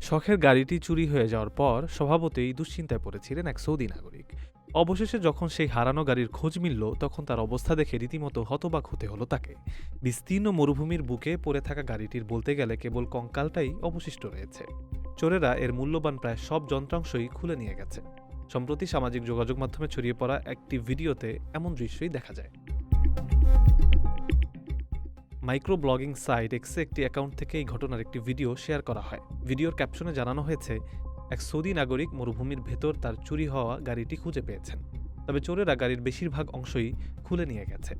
শখের গাড়িটি চুরি হয়ে যাওয়ার পর স্বভাবতই দুশ্চিন্তায় পড়েছিলেন এক সৌদি নাগরিক। অবশেষে যখন সেই হারানো গাড়ির খোঁজ মিলল, তখন তার অবস্থা দেখে রীতিমতো হতবাক হতে হলো তাকে। বিস্তীর্ণ মরুভূমির বুকে পড়ে থাকা গাড়িটির বলতে গেলে কেবল কঙ্কালটাই অবশিষ্ট রয়েছে। চোরেরা এর মূল্যবান প্রায় সব যন্ত্রাংশই খুলে নিয়ে গেছে। সম্প্রতি সামাজিক যোগাযোগ মাধ্যমে ছড়িয়ে পড়া একটি ভিডিওতে এমন দৃশ্যই দেখা যায়। মাইক্রো ব্লগিং সাইট এক্সে একটি অ্যাকাউন্ট থেকে এই ঘটনার একটি ভিডিও শেয়ার করা হয়। ভিডিওর ক্যাপশনে জানানো হয়েছে, এক সৌদি নাগরিক মরুভূমির ভেতর তার চুরি হওয়া গাড়িটি খুঁজে পেয়েছেন, তবে চোরেরা গাড়ির বেশিরভাগ অংশই খুলে নিয়ে গেছে।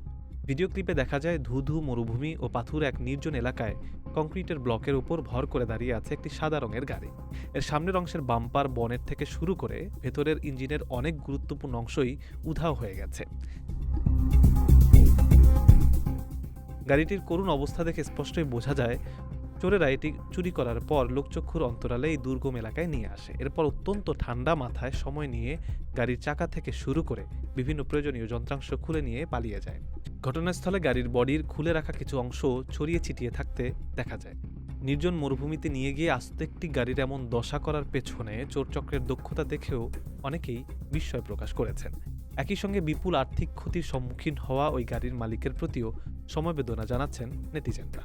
ভিডিও ক্লিপে দেখা যায় ধু ধু মরুভূমি ও পাথুর এক নির্জন এলাকায় কংক্রিটের ব্লকের উপর ভর করে দাঁড়িয়ে আছে একটি সাদা রঙের গাড়ি। এর সামনের অংশের বাম্পার, বনেট থেকে শুরু করে ভেতরের ইঞ্জিনের অনেক গুরুত্বপূর্ণ অংশই উধাও হয়ে গেছে। গাড়িটির করুণ অবস্থা দেখে স্পষ্টই বোঝা যায় চোরেরা এটি চুরি করার পর লোকচক্ষুর অন্তরালে এই দুর্গম এলাকায় নিয়ে আসে। এরপর অত্যন্ত ঠান্ডা মাথায় সময় নিয়ে গাড়ির চাকা থেকে শুরু করে বিভিন্ন প্রয়োজনীয় যন্ত্রাংশ খুলে নিয়ে পালিয়ে যায়। ঘটনাস্থলে গাড়ির বডির খুলে রাখা কিছু অংশ ছড়িয়ে ছিটিয়ে থাকতে দেখা যায়। নির্জন মরুভূমিতে নিয়ে গিয়ে আস্ত একটি গাড়ির এমন দশা করার পেছনে চোরচক্রের দক্ষতা দেখেও অনেকেই বিস্ময় প্রকাশ করেছেন। একই সঙ্গে বিপুল আর্থিক ক্ষতির সম্মুখীন হওয়া ওই গাড়ির মালিকের প্রতিও সমবেদনা জানাচ্ছেন নেটিজেনরা।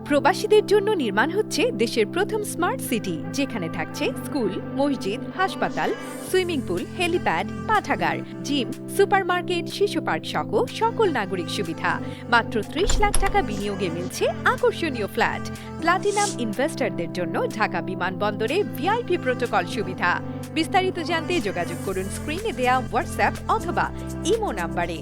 প্রবাসীদের জন্য নির্মাণ হচ্ছে দেশের প্রথম স্মার্ট সিটি, যেখানে থাকছে স্কুল, মসজিদ, হাসপাতাল, সুইমিং পুল, হেলিপ্যাড, পাঠাগার, জিম, সুপারমার্কেট, শিশু পার্ক সহ সকল নাগরিক সুবিধা। মাত্র ৩০ লাখ টাকা বিনিয়োগে মিলছে আকর্ষণীয় ফ্ল্যাট। প্লাটিনাম ইনভেস্টরদের জন্য ঢাকা বিমানবন্দরে ভিআইপি প্রোটোকল সুবিধা। বিস্তারিত জানতে যোগাযোগ করুন স্ক্রিনে দেয়া হোয়াটসঅ্যাপ অথবা ইমো নাম্বারে।